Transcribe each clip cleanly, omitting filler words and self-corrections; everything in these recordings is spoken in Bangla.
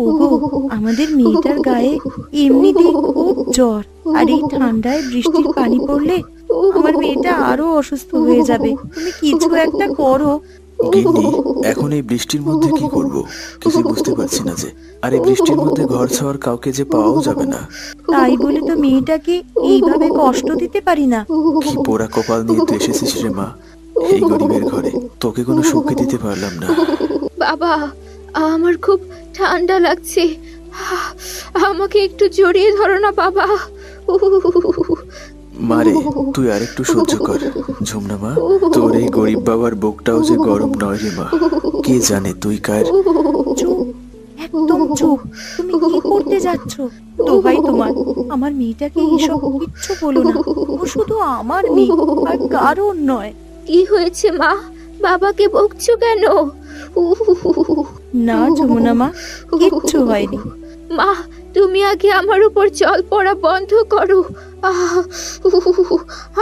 ওগো, আমাদের মেয়েটার গায়ে এমনিতেই খুব জ্বর, আর এই ঠান্ডায় বৃষ্টির পানি পড়লে আমার মেয়েটা আরো অসুস্থ হয়ে যাবে। তুমি কিছু একটা করো। গিন্নি, এখন এই বৃষ্টির মধ্যে কি করব কিছু বুঝতে পারছি না যে। আর এই বৃষ্টির মধ্যে ঘর ছাড়ার কাউকে যে পাওয়াও যাবে না। তাই বলে তো মেয়েটাকে এইভাবে কষ্ট দিতে পারি না। কি পোড়া কপাল নিয়ে তুই এসেছিস রে মা এই গরিবের ঘরে, তোকে কোনো সুখে দিতে পারলাম না। বাবা, আমার খুব ঠান্ডা লাগছে, আমাকে একটু জড়িয়ে ধরো না বাবা। মারে, তুই আর একটু সহ্য কর। ঝুমনা মা, তোর এই গরিব বাবার বুকটাও যে গরম নয় রে মা। কে জানে তুই কার। চুপ, একদম চুপ। তুমি কি করতে যাচ্ছ? দোহাই তোমার, আমার মেয়েটাকে এসব কিচ্ছু বলো না। ও শুধু আমার মেয়ে, আর কারণ নয়। কি হয়েছে মা? বাবাকে বকছো কেন? না যমুনা মা, কিচ্ছু হয়নি। মা, তুমি আগে আমার উপর জল পড়া বন্ধ করো।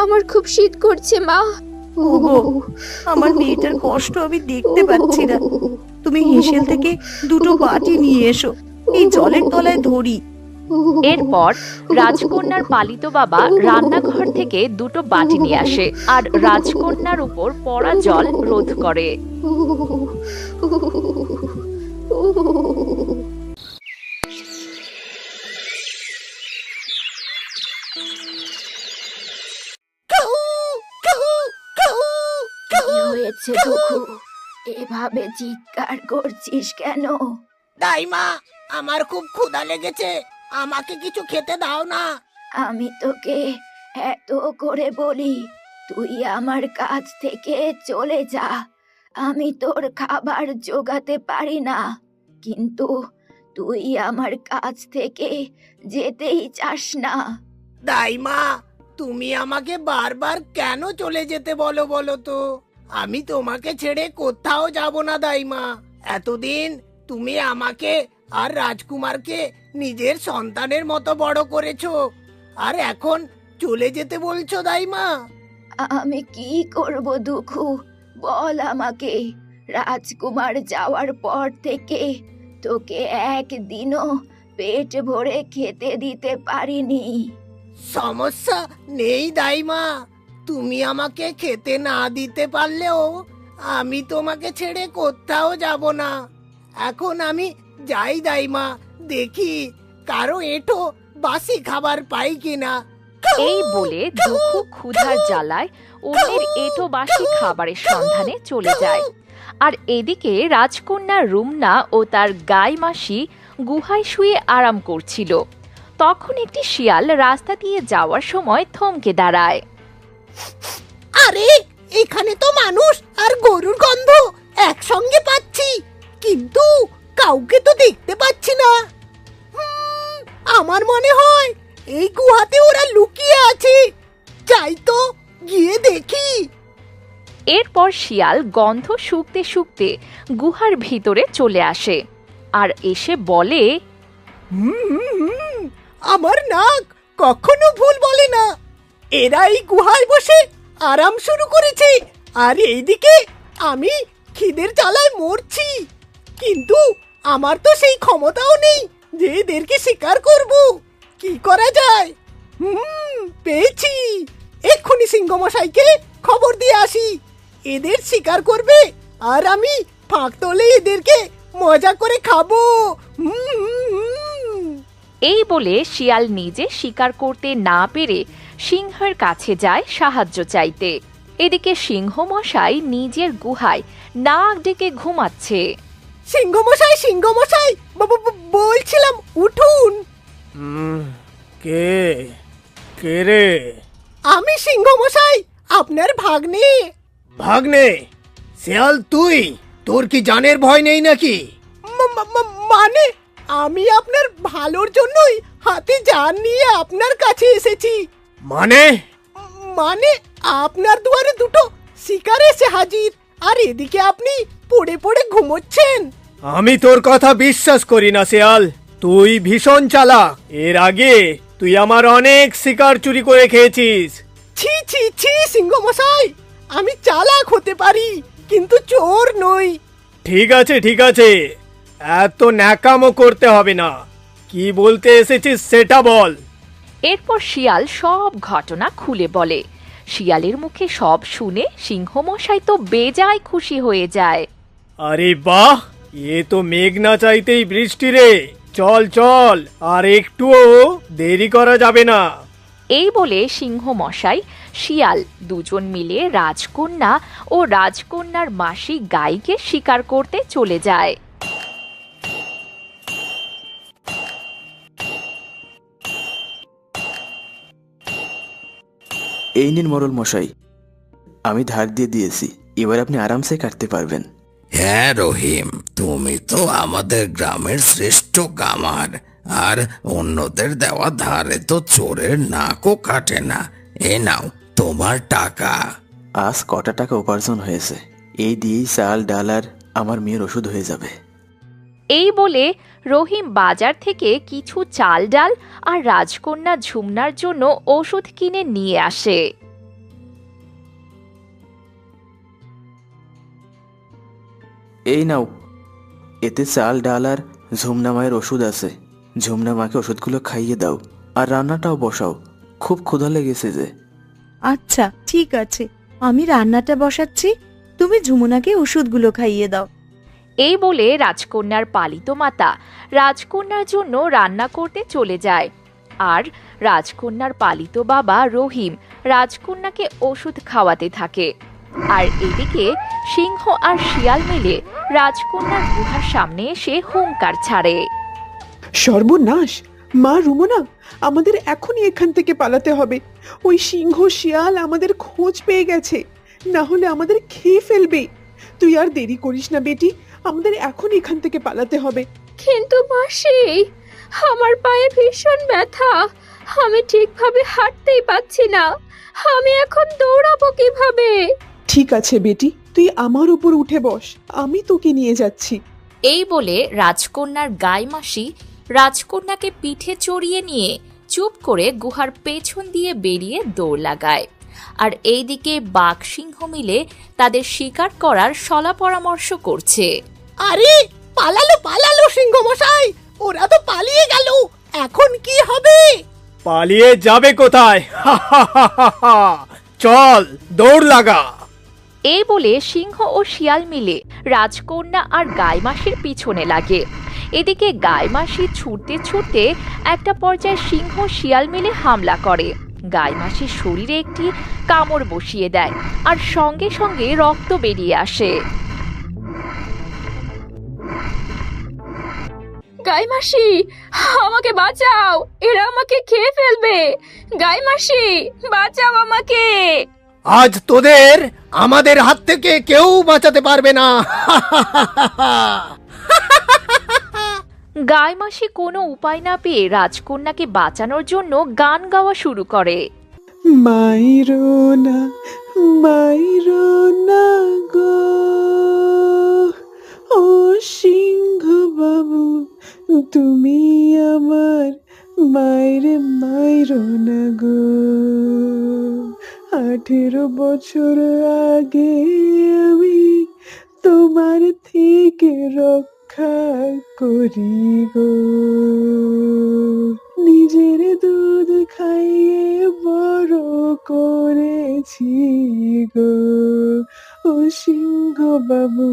আমার খুব শীত করছে মা। ওগো, আমার মেয়েটার কষ্ট আমি দেখতে পাচ্ছি না। তুমি হেসেল থেকে দুটো বাটি নিয়ে এসো, এই জলের তলায় ধরি। এরপর রাজকন্যার পালিত বাবা রান্নাঘর থেকে দুটো বাটি নিয়ে আসে আর রাজকন্যার উপর পড়া জল রোধ করে। কি হয়েছে দুঃখু? এভাবে চিৎকার করছিস কেন? দাইমা, আমার খুব ক্ষুধা লেগেছে, আমাকে কিছু খেতে দাও না। আমি তোকে এত করে বলি, তুই আমার কাছ থেকে চলে যা। আমি তোর খাবার জোগাতে পারি না, কিন্তু তুই আমার কাছ থেকে যেতেই চাস না। দাইমা, তুমি আমাকে বারবার কেন চলে যেতে বলো বলো তো? আমি তোমাকে ছেড়ে কোথাও যাব না দাইমা। এতদিন তুমি আমাকে আর রাজকুমারকে নিজের সন্তানের মতো বড় করেছো, আর এখন চলে যেতে বলছো দাইমা? আমি কি করব দুঃখু, বল আমাকে। রাজকুমার যাওয়ার পর থেকে তোকে একদিনও পেট ভরে খেতে দিতে পারিনি। সমস্যা নেই দাইমা, তুমি আমাকে খেতে না দিতে পারলেও আমি তোমাকে ছেড়ে কোথাও যাব না। এখন আমি যাই দাইমা, দেখি কারো এঁটো বাসি খাবার পাই কিনা। এই বলে দুঃখু ক্ষুধার জ্বালায় অন্যের এঁটো বাসি খাবারের সন্ধানে চলে যায়। আর এদিকে রাজকন্যা রুমনা ও তার গাই মাসি গুহায় শুয়ে আরাম করছিল। তখন একটি শিয়াল রাস্তা দিয়ে যাওয়ার সময় থমকে দাঁড়ায়। আরে, এখানে তো মানুষ আর গরুর গন্ধ একসঙ্গে পাচ্ছি, কিন্তু কাউকে তো দেখতে পাচ্ছি না। আমার মনে হয় এই গুহাতে ওরা লুকিয়ে আছে। যাই তো, গিয়ে দেখি। এরপর শিয়াল গন্ধ শুকতে শুকতে গুহার ভিতরে চলে আসে আর এসে বলে, আমার নাক কখনো ভুল বলে না। এরা এই গুহায় বসে আরাম শুরু করেছে, আর এইদিকে আমি খিদের জ্বালায় মরছি। কিন্তু আমার তো সেই ক্ষমতাও নেই যে এদেরকে শিকার করব। কি করা যায়? পেয়েছি, এক্ষুনি সিংহমশাইকে খবর দিয়ে আসি। এদের শিকার করবে আর আমি ফাঁক তোলে এদেরকে মজা করে খাবো। এই বলে শিয়াল নিজে শিকার করতে না পেরে সিংহের কাছে যায় সাহায্য চাইতে। এদিকে সিংহ মশাই নিজের গুহায় নাক ডেকে ঘুমাচ্ছে। সিংহমশাই, সিংহমশাই, বলছিলাম উঠুন। কে কে রে? আমি সিংহমশাই, আপনার ভাগ্নে। ভাগ্নে? শিয়াল তুই? তোর কি জানের ভয় নেই নাকি? মানে আমি আপনার ভালোর জন্যই হাতে জান নিয়ে আপনার কাছে এসেছি। মানে? মানে আপনার দুয়ারে দুটো শিকার এসে হাজির, আর এদিকে আপনি পড়ে পড়ে ঘুমোচ্ছেন। আমি তোর কথা বিশ্বাস করি না শিয়াল, তুই ভীষণ চালাক। এর আগে তুই আমার অনেক শিকার চুরি করে খেয়েছিস। ছি ছি ছি সিংহমশাই, আমি চালাক হতে পারি, কিন্তু চোর নই। ঠিক আছে ঠিক আছে, এত ন্যাকামো করতে হবে না। কি বলতে এসেছিস সেটা বল। এরপর শিয়াল সব ঘটনা খুলে বলে। শিয়ালের মুখে সব শুনে সিংহমশাই তো বেজায় খুশি হয়ে যায়। আরে বাহ, এ তো মেঘ না চাইতেই বৃষ্টি রে। চল চল, আর একটুও দেরি করা যাবে না। এই বলে সিংহমশাই শিয়াল দুজন মিলে রাজকন্যা ও রাজকন্যার মাসি গাইকে শিকার করতে চলে যায়। এই নিন মোড়ল মশাই, আমি ধার দিয়ে দিয়েছি, এবার আপনি আরামসে কাটতে পারবেন। হ্যাঁ রহিম, তুমি তো আমাদের গ্রামের শ্রেষ্ঠ কামার, আর অন্যদের দেওয়া ধারে তো চোরের নাকও কাটে না। এ নাও তোমার টাকা। আজ কটা টাকা উপার্জন হয়েছে, এই দিয়েই চাল ডাল আর আমার মেয়ের ওষুধ হয়ে যাবে। এই বলে রহিম বাজার থেকে কিছু চাল ডাল আর রাজকন্যা ঝুমনার জন্য ওষুধ কিনে নিয়ে আসে। এই নাও, এতে চাল ডাল আর ঝুমনা মায়ের ওষুধ আছে। ঝুমনা মাকে ওষুধগুলো খাইয়ে দাও, আর রান্নাটাও বসাও, খুব ক্ষুধা লেগেছে যে। আচ্ছা ঠিক আছে, আমি রান্নাটা বসাচ্ছি, তুমি ঝুমুনাকে ওষুধগুলো খাইয়ে দাও। এই বলে রাজকন্যার পালিত মাতা রাজকন্যার জন্য রান্না করতে চলে যায়, আর রাজকন্যার পালিত বাবা রহিম রাজকন্যাকে ওষুধ খাওয়াতে থাকে। আর এদিকে সিংহ আর শিয়াল মিলে রাজকন্যার গুহার সামনে এসে হুংকার ছাড়ে। সর্বনাশ! মা রুমনা, আমাদের এখনই এখান থেকে পালাতে হবে। ওই সিংহ শিয়াল আমাদের খোঁজ পেয়ে গেছে, না হলে আমাদের খেয়ে ফেলবে। তুই আর দেরি করিস না বেটি, আমাদের এখন এখান থেকে পালাতে হবে। কিন্তু মাসি, আমার পায়ে ভীষণ ব্যথা, আমি ঠিকভাবে হাঁটতেই পাচ্ছি না, আমি এখন দৌড়াবো কিভাবে? ঠিক আছে বেটি, তুই আমার উপর উঠে বস, আমি তোকে নিয়ে যাচ্ছি। এই বলে রাজকন্যার গাইমাসি রাজকন্যাকে পিঠে চড়িয়ে নিয়ে চুপ করে গুহার পেছন দিয়ে বেরিয়ে দৌড় লাগায়। আর এইদিকে বাঘ সিংহ মিলে তাদের শিকার করার সলা পরামর্শ করছে। আরে পালালো পালালো সিংহ মশাই, ওরা তো পালিয়ে গেল, এখন কি হবে? পালিয়ে যাবে কোথায়? চল দৌড় লাগা। এই বলে সিংহ ও শিয়াল মিলে রাজকন্যা আর গাইমাসির পিছনে লাগে। এদিকে গাইমাসি ছুটতে ছুটতে একটা পর্যায়ে সিংহ শিয়াল মিলে হামলা করে। গাইমাসির শরীরে একটি কামড় বসিয়ে দেয়, আর সঙ্গে সঙ্গে রক্ত বেরিয়ে আসে। গাইমাসি, আমাকে বাঁচাও, এরা আমাকে খেয়ে ফেলবে। গাইমাসি, বাঁচাও আমাকে। আজ তোদের আমাদের হাত থেকে কেউ বাঁচাতে পারবে না। গাইমাসি কোনো উপায় না পেয়ে রাজকন্যাকে বাঁচানোর জন্য গান গাওয়া শুরু করে। মাইরো না, মাইরো না গো, ও সিংহ বাবু, তুমি আমার মায়ের মাইরো না গো। 18 বছর আগে আমি তোমার থেকে রক্ষা করি গো, নিজের দুধ খাইয়ে বড় করেছি গো, ও সিংহ বাবু,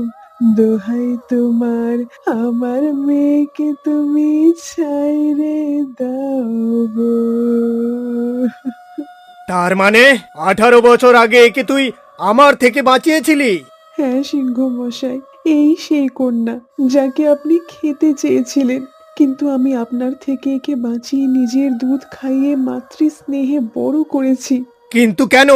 দোহাই তোমার, আমার মেয়েকে তুমি ছাইরে দাও গো। তার মানে 18 বছর আগে একে তুই আমার থেকে বাঁচিয়েছিলি? হ্যাঁ সিংহ মশাই, এই সেই কন্যা যাকে আপনি খেতে চেয়েছিলেন, কিন্তু আমি আপনার থেকে একে বাঁচিয়ে নিজের দুধ খাইয়ে মাতৃ স্নেহে বড় করেছি। কিন্তু কেন?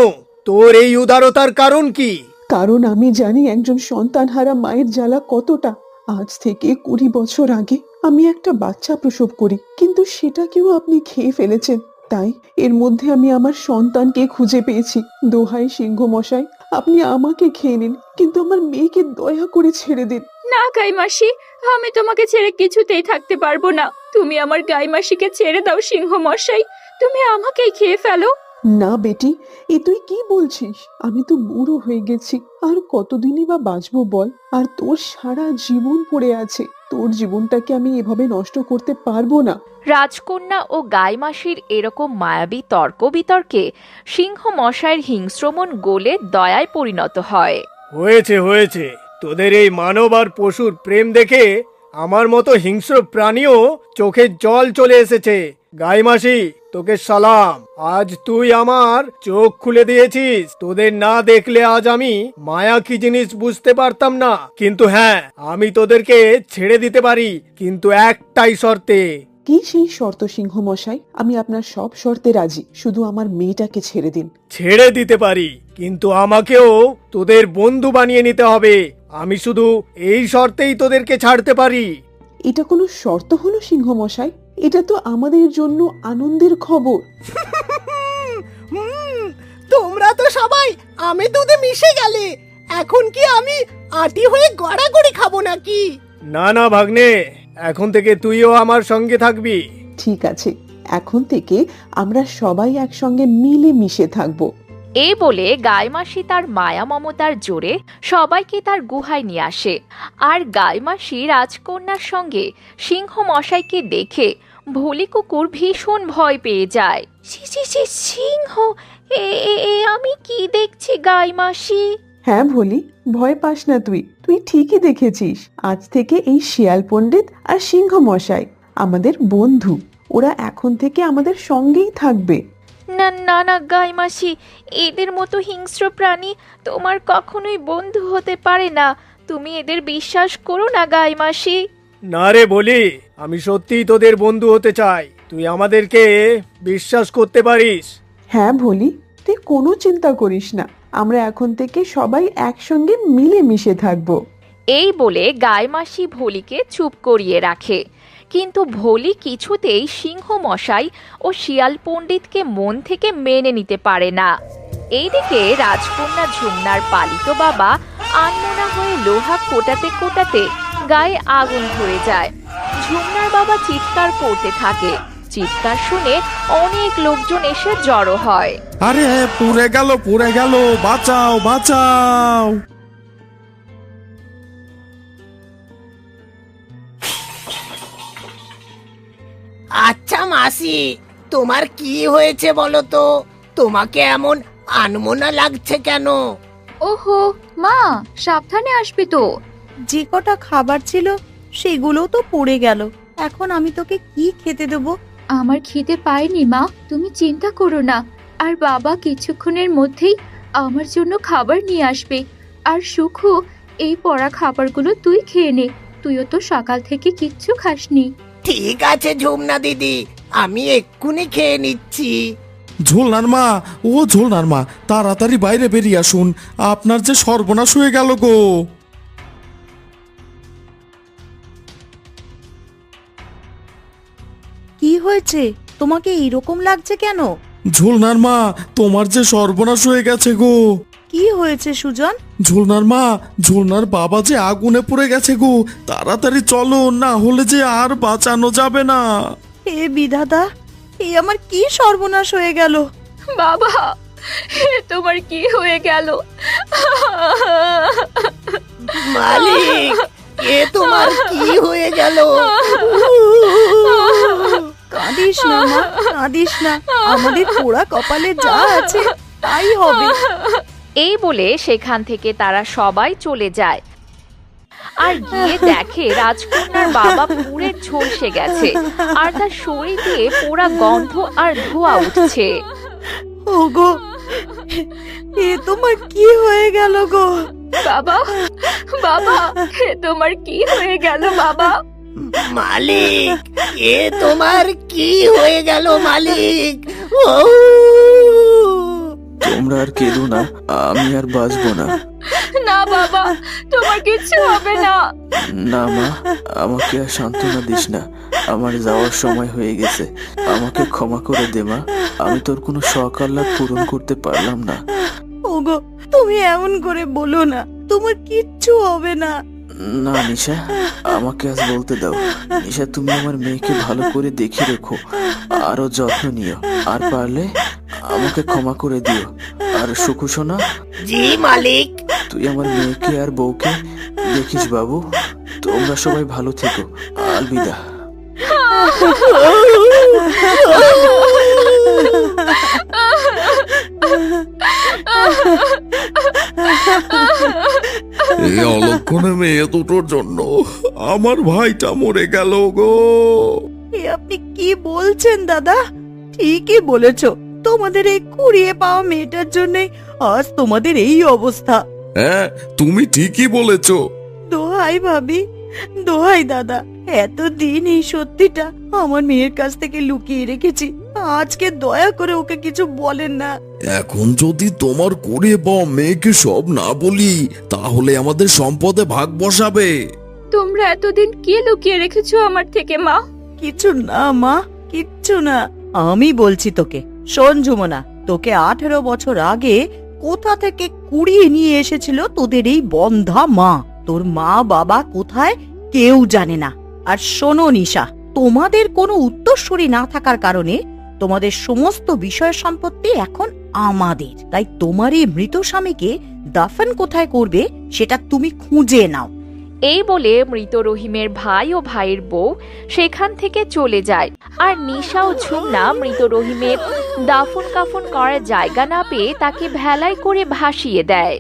তোর এই উদারতার কারণ কি? কারণ আমি জানি একজন সন্তানহারা মায়ের জ্বালা কতটা। আজ থেকে 20 বছর আগে আমি একটা বাচ্চা প্রসব করি, কিন্তু সেটাকেও আপনি খেয়ে ফেলেছেন। তাই এর মধ্যে আমি আমার সন্তানকে খুঁজে পেয়েছি। দোহাই সিংহ মশাই, আপনি আমাকে খেয়ে নিন, কিন্তু আমার মেয়েকে দয়া করে ছেড়ে দিন। না গাইমাসি, আমি তোমাকে ছেড়ে কিছুতেই থাকতে পারবো না। তুমি আমার গাইমাসিকে ছেড়ে দাও সিংহ মশাই, তুমি আমাকেই খেয়ে ফেলো। না বেটি, এ তুই কি বলছিস? আমি তো বুড়ো হয়ে গেছি, আর কতদিনই বা বাঁচবো বল? আর তোর সারা জীবন পড়ে আছে, তোর জীবনটাকে আমি এভাবে নষ্ট করতে পারবো না। রাজকন্যা ও গাইমাসির এরকম মায়াবী তর্ক বিতর্কে সিংহ মশাইয়ের হিংস্রমন গলে দয়ায় পরিণত হয়। হয়েছে হয়েছে, তোদের এই মানব আর পশুর প্রেম দেখে আমার মতো হিংস্র প্রাণীও চোখে জল চলে এসেছে। গাইমাসি, তোকে সালাম। আজ তুই আমার চোখ খুলে দিয়েছিস। তোদের না দেখলে আজ আমি মায়া কি জিনিস বুঝতে পারতাম না। কিন্তু হ্যাঁ, আমি তোদেরকে ছেড়ে দিতে পারি, কিন্তু একটাই শর্তে। কি সেই শর্ত সিংহ মশাই? আমি আপনার সব শর্তে রাজি, শুধু আমার মেয়েটাকে ছেড়ে দিন। ছেড়ে দিতে পারি, কিন্তু আমাকেও তোদের বন্ধু বানিয়ে নিতে হবে। আমি শুধু এই শর্তেই তোদেরকে ছাড়তে পারি। এটা কোনো শর্ত হলো সিংহ মশাই? এটা তো আমাদের জন্য আনন্দের খবর। তোমরা তো সবাই আমে দুধে মিশে গেলে, এখন কি আমি আটি হয়ে গড়াগড়ি খাবো নাকি? না না ভাগ্নে, এখন থেকে তুইও আমার সঙ্গে থাকবি। ঠিক আছে, এখন থেকে আমরা সবাই একসঙ্গে মিলে মিশে থাকবো। এই বলে গাইমাসি তার মায়া মমতার জোরে সবাইকে তার গুহায় নিয়ে আসে। আর গাইমাসি রাজকন্যার সঙ্গে সিংহ মশাইকে দেখে ভোলি কুকুর ভীষণ ভয় পেয়ে যায়। সিংহ, আমি কি দেখছি গাইমাসি? হ্যাঁ ভোলি, ভয় পাস না, তুই ঠিকই দেখেছিস। আজ থেকে এই শিয়াল পণ্ডিত আর সিংহ মশাই আমাদের বন্ধু। ওরা এখন থেকে আমাদের সঙ্গেই থাকবে। না না না গাইমাসি, এদের মতো হিংস্র প্রাণী তোমার কখনোই বন্ধু হতে পারে না। তুমি এদের বিশ্বাস করো না গাইমাসি। না রে বলি, আমি সত্যিই তোদের বন্ধু হতে চাই। তুই আমাদেরকে বিশ্বাস করতে পারিস। হ্যাঁ ভোলি, তুই কোনো চিন্তা করিস না, আমরা এখন থেকে সবাই একসঙ্গে মিলে মিশে থাকবো। এই বলে গাইমাসি ভোলিকে চুপ করিয়ে রাখে। কিন্তু ভোলি কিছুতেই সিংহ মশাই ও শিয়াল পণ্ডিতকে মন থেকে মেনে নিতে পারে না। এইদিকে রাজকন্যা ঝুমনার পালিত বাবা আনমনা হয়ে লোহা কোটাতে কোটাতে গায়ে আগুন ধরে যায়। ঝুমনার বাবা চিৎকার করতে থাকে। চিৎকার শুনে অনেক লোকজন এসে জড়ো হয়। আরে পুড়ে গেল, বাঁচাও বাঁচাও। আচ্ছা মাসি, তোমার কি হয়েছে বলো তো? তোমাকে এমন আনমনা লাগছে কেন? ওহো মা, সাবধানে আসবে তো। যে কটা খাবার ছিল সেগুলো তো পড়ে গেল। এখন আমি তোকে কি খেতে দেবো? আমার খিদে পায়নি মা, তুমি চিন্তা করো না। আর বাবা কিছুক্ষণের মধ্যেই আমার জন্য খাবার নিয়ে আসবে। আর সুখু, এই পড়া খাবারগুলো তুই খেয়ে নে, তুইও তো সকাল থেকে কিচ্ছু খাসনি। ঠিক আছে ঝুমনা দিদি, আমি এক্ষুনি খেয়ে নিচ্ছি। ঝোলনার মা, ও ঝোলনার মা, তাড়াতাড়ি বাইরে বেরিয়ে আসুন, আপনার যে সর্বনাশ হয়ে গেল গো। কি হয়েছে? তোমাকে এইরকম লাগছে কেন? ঝোলনার মা, তোমার যে সর্বনাশ হয়ে গেছে গো। কি হয়েছে সুজন? ঝোলনার মা, ঝোলনার বাবা যে আগুনে পড়ে গেছে গো। তাড়াতাড়ি চলো, না হলে যে আর বাঁচানো যাবে না। হে বিধাতা, এ আমার কি সর্বনাশ হয়ে গেল! বাবা, তোমার কি হয়ে গেল? মালিক, এ তোমার কি হয়ে গেল? কাঁদিস না মা, কাঁদিস না। আমাদের পোড়া কপালে যা আছে তাই হবে। এই বলে সেখান থেকে তারা সবাই চলে যায়। আর গিয়ে দেখে রাজকন্যার বাবা পুড়ে ঝলসে গেছে, আর তার শরীর দিয়ে পোড়া গন্ধ আর ধোঁয়া উঠছে। ওগো, এ তোমার কি হয়ে গেল গো? বাবা, বাবা, তোমার কি হয়ে গেল বাবা? মালিক, এ তোমার কি হয়ে গেল মালিক? ও তোমরা আর কেঁদো না, আমি আর বাঁচবো না। না বাবা, তোমার কিচ্ছু হবে না। না মা, আমাকে আর সান্ত্বনা দিস না। আমার যাওয়ার সময় হয়ে গেছে, আমাকে ক্ষমা করে দে মা। আমি তোর কোনো শখ আহ্লাদ পূরণ করতে পারলাম না। ওগো, তুমি এমন করে বলো না, তোমার কিচ্ছু হবে না। না নিশা, আমাকে আজ বলতে দাও। নিশা, তুমি আমার মেয়েকে ভালো করে দেখে রেখো, আরো যত্ন নিও, আর পারলে আমাকে ক্ষমা করে দিও। আর সুকু সোনা, জি মালিক। তুই আমার মেয়েকে আর বউকে দেখিস বাবু। তোমরা সবাই ভালো থেকো। আলবিদা। এই অলক্ষণে মেয়ে দুটোর জন্য আমার ভাইটা মরে গেল গো। এ আপনি কি বলছেন দাদা? ঠিকই বলেছো, তোমাদের এই কুড়িয়ে পাওয়া মেয়েটার জন্য আজ তোমাদের এই অবস্থা। হ্যাঁ, তুমি ঠিকই বলেছ। দোহাই ভাবি, দোহাই দাদা, এতদিন এই সত্যিটা আমার মেয়ের কাছ থেকে লুকিয়ে রেখেছি। আজকে দয়া করে ওকে কিছু বলেন না। এখন যদি তোমার করে পাওয়া মেয়েকে সব না বলি, তাহলে আমাদের সম্পদে ভাগ বসাবে। তোমরা এতদিন কি লুকিয়ে রেখেছো আমার থেকে মা? কিছু না মা, কিচ্ছু না। আমি বলছি তোকে, শোন ঝুমনা, তোকে 18 বছর আগে কোথা থেকে কুড়িয়ে নিয়ে এসেছিল তোদের এই বন্ধা মা। তোর মা বাবা কোথায় কেউ জানে না। আর শোনো নিশা, তোমাদের কোনো উত্তরসূরি না থাকার কারণে তোমাদের সমস্ত বিষয় সম্পত্তি এখন আমাদের। তাই তোমার এই মৃত স্বামীকে দাফন কোথায় করবে সেটা তুমি খুঁজে নাও। এই বলে মৃত রহিমের ভাই ও ভাইয়ের বউ সেখান থেকে চলে যায়। আর নিশা ও ঝুমনা মৃত রহিমের দাফন কাফন করার জায়গা না পেয়ে তাকে ভেলায় করে ভাসিয়ে দেয়।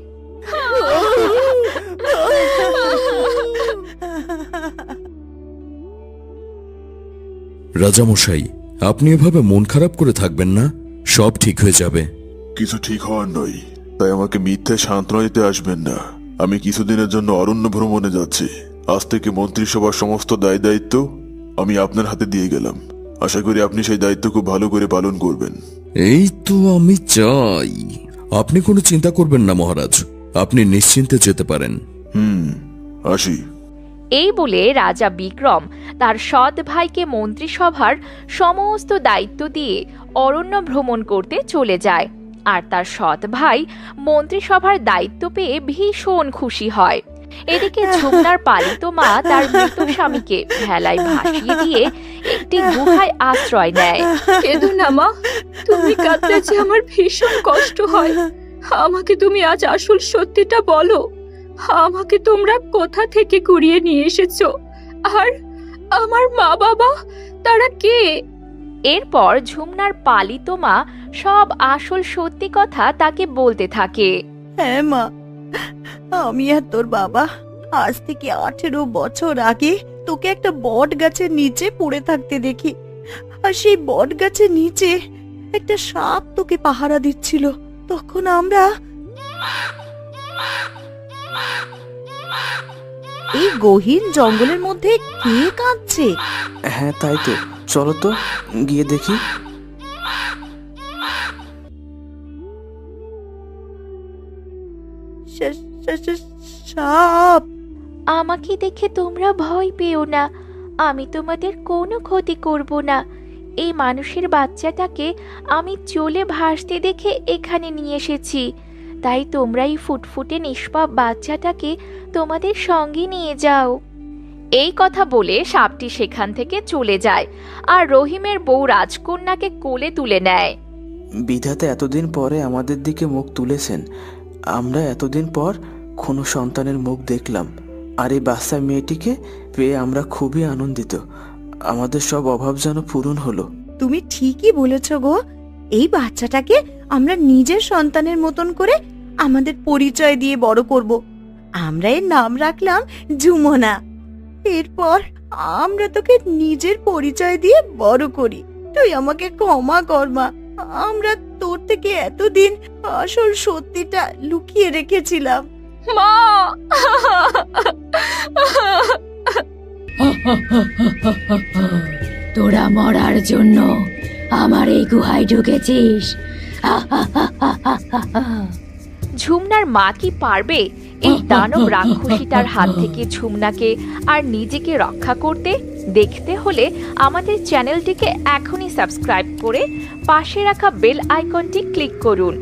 রাজামশাই, আপনি এভাবে মন খারাপ করে থাকবেন না, সব ঠিক হয়ে যাবে। কিছু ঠিক হওয়ার নয়, তাই আমাকে মিথ্যে সান্ত্বনা দিতে আসবেন না। আমি কিছুদিনের জন্য অরণ্য ভ্রমণে যাচ্ছি। আজ থেকে মন্ত্রিসভার সমস্ত দায় দায়িত্ব আমি আপনার হাতে দিয়ে গেলাম। আশা করি আপনি সেই দায়িত্ব খুব ভালো করে পালন করবেন। এই তো আমি চাই। আপনি কোনো চিন্তা করবেন না মহারাজ, আপনি নিশ্চিন্তে যেতে পারেন। আসি। এই বলে রাজা বিক্রম তার সৎ ভাইকে মন্ত্রিসভার সমস্ত দায়িত্ব দিয়ে অরণ্য ভ্রমণ করতে চলে যায়। আর তার সৎ ভাই মন্ত্রিসভার দায়িত্ব পেয়ে ভীষণ খুশি হয়। এদিকে ঝুমনার পালিত মা তার মৃত স্বামীকে ভেলায় ভাসিয়ে দিয়ে একটি গুহায় আশ্রয় নেয়। কেঁদো না মা, তুমি কাঁদলে যে আমার ভীষণ কষ্ট হয়। আমাকে তুমি আজ আসল সত্যিটা বলো। আমাকে তোমরা কোথা থেকে কুড়িয়ে নিয়ে এসেছো? আর আমার মা বাবা তারা কে? এরপর ঝুমনার পালিত মা সব আসল সত্যি কথা তাকে বলতে থাকে। হ্যাঁ মা, আমি আর তোর বাবা আজ থেকে 18 বছর আগে তোকে একটা বট গাছের নিচে পড়ে থাকতে দেখি। আর সেই বট গাছের নিচে একটা সাপ তোকে পাহারা দিচ্ছিল। তখন আমরা এই গহীন জঙ্গলের মধ্যে কে কাঁদছে? হ্যাঁ তাই তো, চলো তো গিয়ে দেখি। সাপ। আমাকে দেখে তোমরা ভয় পেও না, আমি তোমাদের কোনো ক্ষতি করব না। এই মানুষের বাচ্চাটাকে আমি চলে ভাসতে দেখে এখানে নিয়ে এসেছি। তাই তোমরা এই ফুটফুটে নিষ্পাপ বাচ্চাটাকে তোমাদের সঙ্গে নিয়ে যাও। এই কথা বলে সাপটি সেখান থেকে চলে যায় আর রহিমের বউ রাজকন্যাকে কোলে তুলে নেয়। বিধাতা এতদিন পরে আমাদের দিকে মুখ তুলেছেন। আমরা এতদিন পর কোনো সন্তানের মুখ দেখলাম। আর এই বাচ্চা মেয়েটিকে পেয়ে আমরা খুবই আনন্দিত। আমাদের সব অভাব যেন পূরণ হলো। তুমি ঠিকই বলেছ গো। এই বাচ্চাটাকে আমরা নিজের সন্তানের মতন করে আমাদের পরিচয় দিয়ে বড় করব। আমরা এর নাম রাখলাম ঝুমনা। এরপর আমরা তোকে নিজের পরিচয় দিয়ে বড় করি। তুই আমাকে ক্ষমা কর মা। আমরা তোর থেকে এতদিন আসল সত্যিটা লুকিয়ে রেখেছিলাম। মা! তোরা মরার জন্য আমার এই গুহায় ঢুকেছিস। ঝুমনার মা কি পারবে এই দানব রাক্ষসীটার হাত থেকে ঝুমনাকে আর নিজেকে রক্ষা করতে? দেখতে হলে আমাদের চ্যানেলটিকে এখনই সাবস্ক্রাইব করে পাশে রাখা বেল আইকনটি ক্লিক করুন।